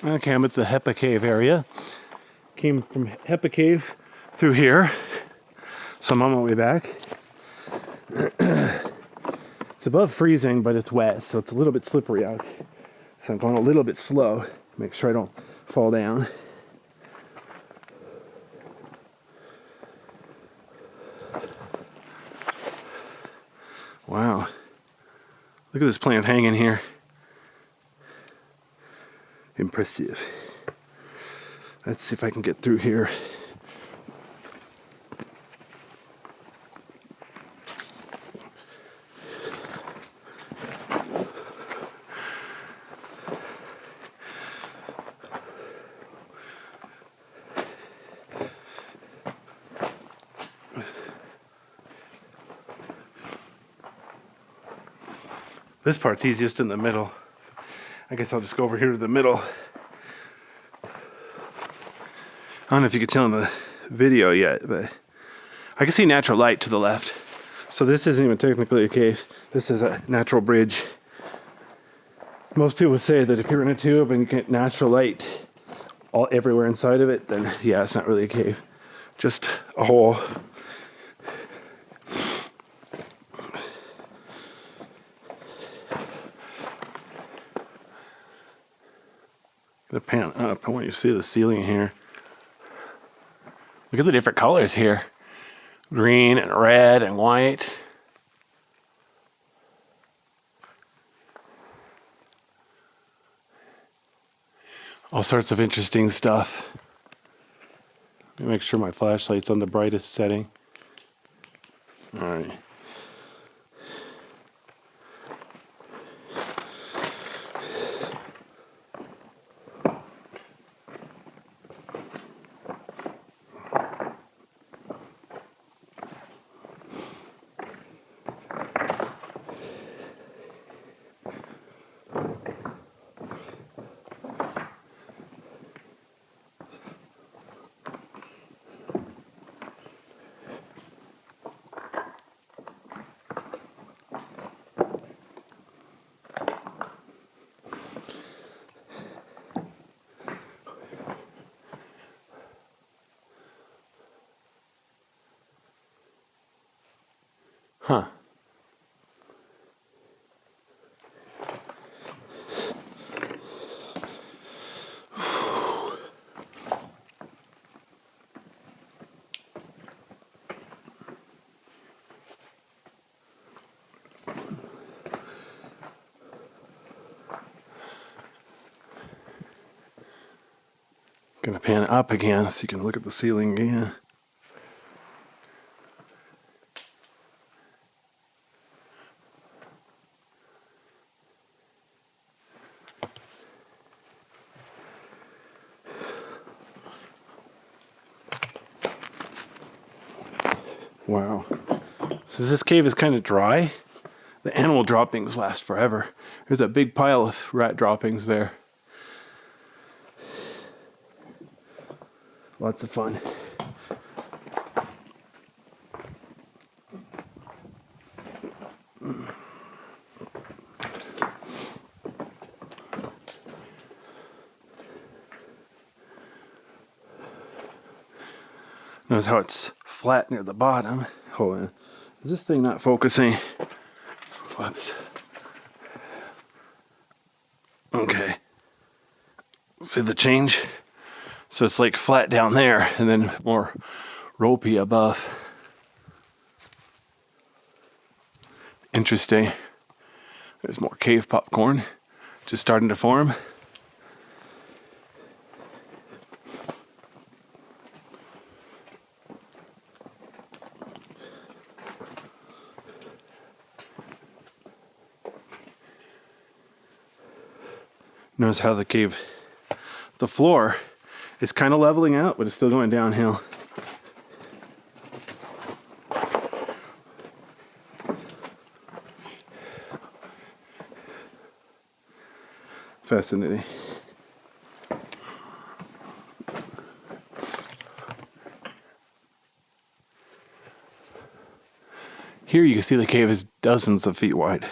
Okay, I'm at the Hepa Cave area. Came from Hepa Cave through here, so I'm on my way back. It's above freezing, but it's wet, so it's a little bit slippery out. So I'm going a little bit slow, make sure I don't fall down. Wow. Look at this plant hanging here. Impressive. Let's see if I can get through here. This part's easiest in the middle. So I guess I'll just go over here to the middle. I don't know if you could tell in the video yet, but I can see natural light to the left. So this isn't even technically a cave. This is a natural bridge. Most people say that if you're in a tube and you get natural light all everywhere inside of it, then yeah, it's not really a cave. Just a hole. Gonna pan up. I want you to see the ceiling here. Look at the different colors here. Green and red and white. All sorts of interesting stuff. Let me make sure my flashlight's on the brightest setting. All right. Huh. Gonna pan up again so you can look at the ceiling again. Wow. So this cave is kind of dry. The animal droppings last forever. There's a big pile of rat droppings there. Lots of fun. Notice how it's flat near the bottom. Hold on. Is this thing not focusing? Whoops. Okay. See the change? So it's like flat down there and then more ropey above. Interesting. There's more cave popcorn just starting to form. Notice how the cave, the floor is kind of leveling out, but it's still going downhill. Fascinating. Here you can see the cave is dozens of feet wide.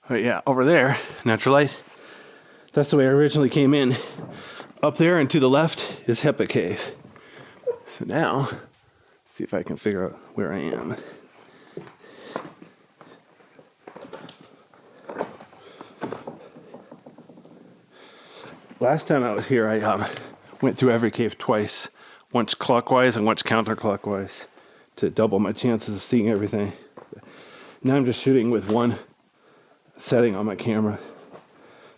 But yeah, over there, natural light. That's the way I originally came in. Up there and to the left is Hepa Cave. So now, see if I can figure out where I am. Last time I was here, I went through every cave twice. Once clockwise and once counterclockwise to double my chances of seeing everything. Now I'm just shooting with one setting on my camera.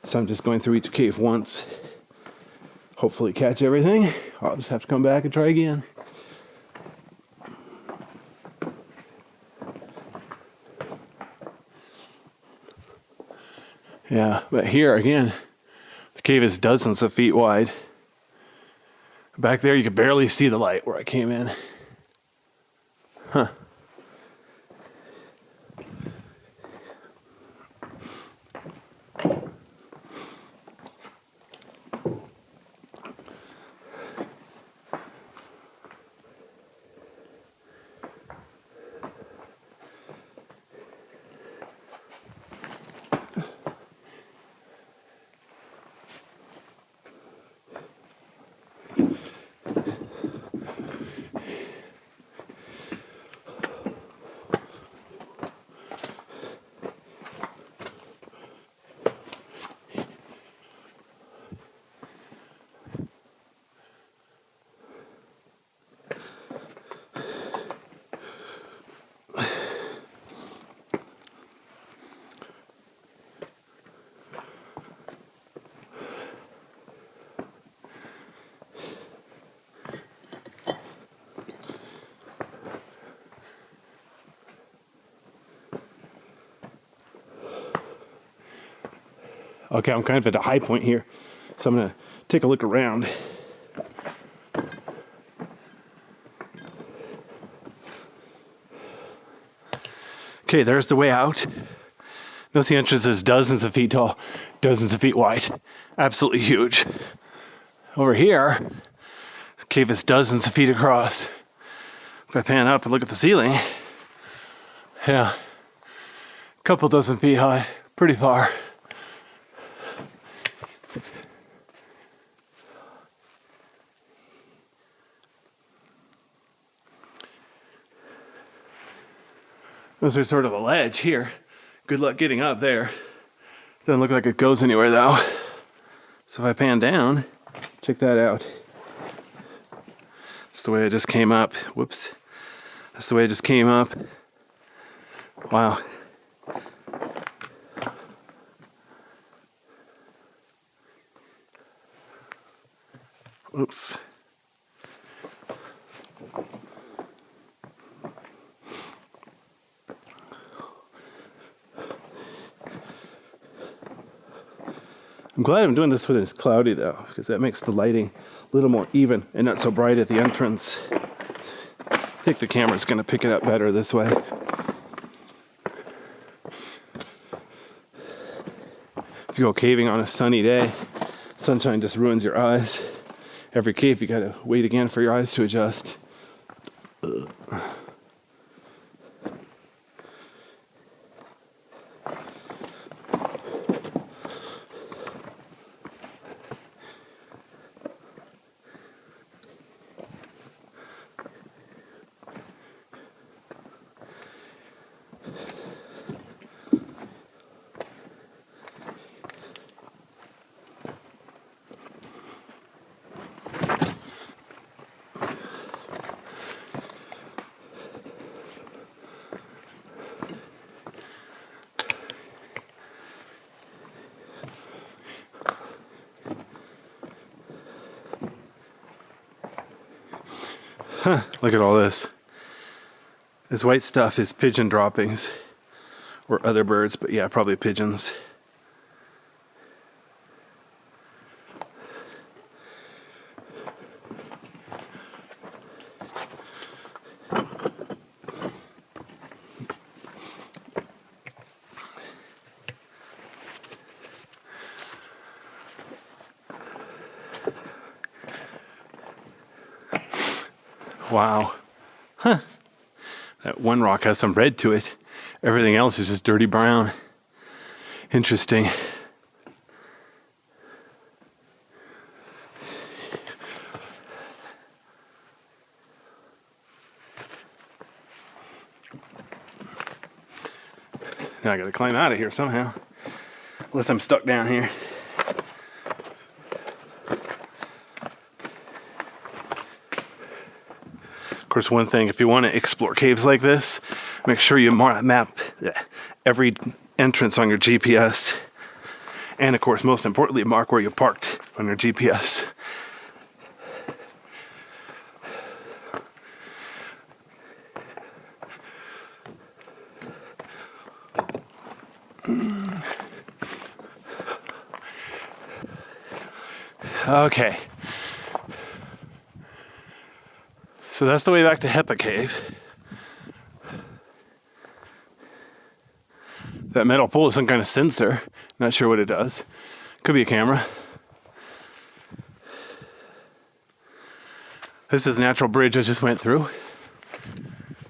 So I'm just going through each cave once. Hopefully catch everything. I'll just have to come back and try again. Yeah, but here again, the cave is dozens of feet wide. Back there you could barely see the light where I came in. Huh. Okay, I'm kind of at a high point here, so I'm gonna take a look around. Okay, there's the way out. Notice the entrance is dozens of feet tall, dozens of feet wide. Absolutely huge. Over here, the cave is dozens of feet across. If I pan up and look at the ceiling, yeah, a couple dozen feet high, pretty far. There's sort of a ledge here. Good luck getting up there. Doesn't look like it goes anywhere though. So if I pan down, check that out. That's the way I just came up. Whoops. That's the way I just came up. Wow. Oops. I'm glad I'm doing this when it's cloudy though, because that makes the lighting a little more even and not so bright at the entrance. I think the camera's going to pick it up better this way. If you go caving on a sunny day, sunshine just ruins your eyes. Every cave you gotta wait again for your eyes to adjust. Huh, look at all this. This white stuff is pigeon droppings or other birds, but yeah, probably pigeons. Wow. Huh. That one rock has some red to it. Everything else is just dirty brown. Interesting. Now I gotta climb out of here somehow. Unless I'm stuck down here. Of course, one thing, if you want to explore caves like this, make sure you map every entrance on your GPS. And of course, most importantly, mark where you parked on your GPS. Okay. So that's the way back to Hepa Cave. That metal pole is some kind of sensor. Not sure what it does. Could be a camera. This is a natural bridge I just went through.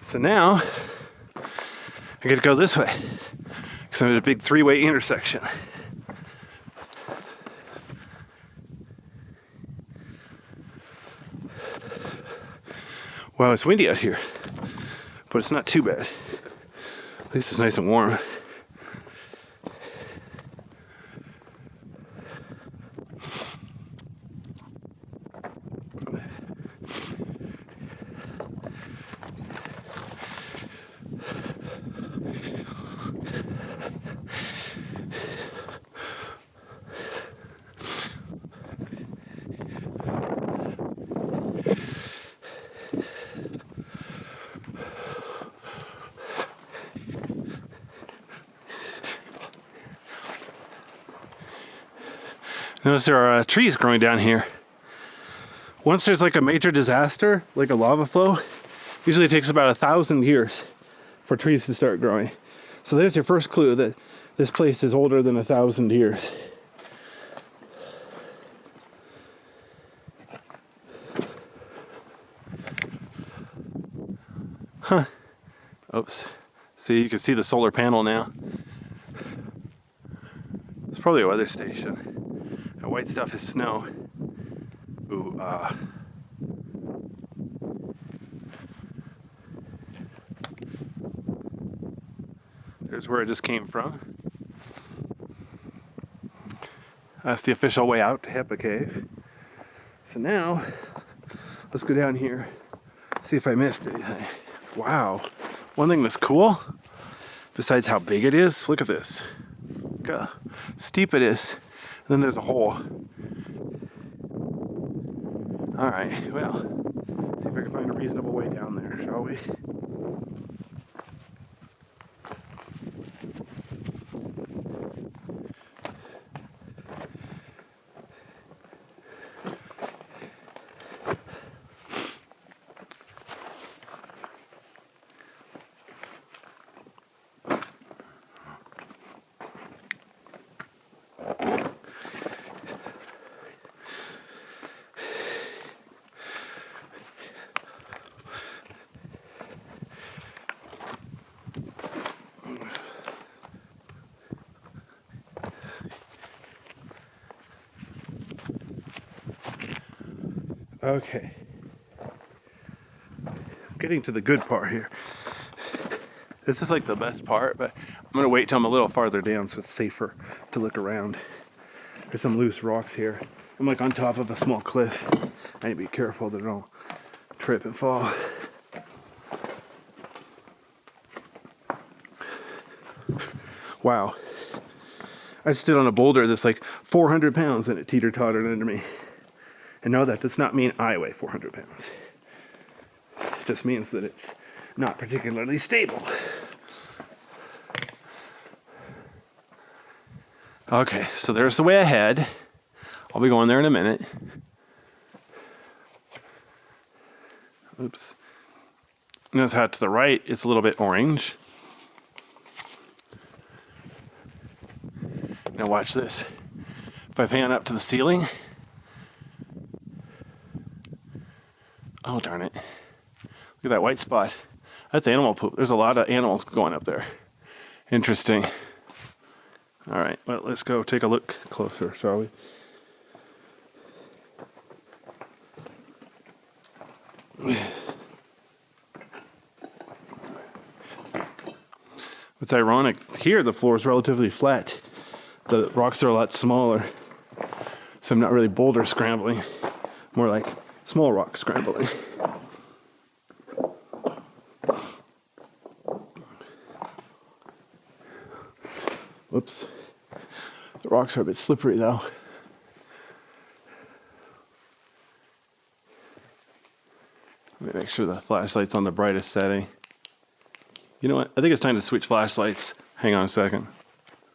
So now I get to go this way because I'm at a big three-way intersection. Wow, it's windy out here, but it's not too bad. At least it's nice and warm. Notice there are trees growing down here. Once there's like a major disaster, like a lava flow, usually it takes about 1,000 years for trees to start growing. So there's your first clue that this place is older than 1,000 years. Huh. Oops. See, you can see the solar panel now. It's probably a weather station. That white stuff is snow. Ooh, There's where it just came from. That's the official way out to Hepa Cave. So now, let's go down here, see if I missed anything. Wow. One thing that's cool, besides how big it is, look at this. Look how steep it is. And then there's a hole. Alright, well, see if I can find a reasonable way down there, shall we? Okay. Getting to the good part here. This is like the best part, but I'm gonna wait till I'm a little farther down so it's safer to look around. There's some loose rocks here. I'm like on top of a small cliff. I need to be careful that I don't trip and fall. Wow. I stood on a boulder that's like 400 pounds and it teeter-tottered under me. And no, that does not mean I weigh 400 pounds. It just means that it's not particularly stable. Okay, so there's the way ahead. I'll be going there in a minute. Oops. Notice how to the right, it's a little bit orange. Now watch this. If I pan up to the ceiling, oh, darn it. Look at that white spot. That's animal poop. There's a lot of animals going up there. Interesting. All right, well, let's go take a look closer, shall we? What's ironic, here the floor is relatively flat. The rocks are a lot smaller. So I'm not really boulder scrambling, more like small rock scrambling. Whoops. The rocks are a bit slippery though. Let me make sure the flashlight's on the brightest setting. You know what? I think it's time to switch flashlights. Hang on a second.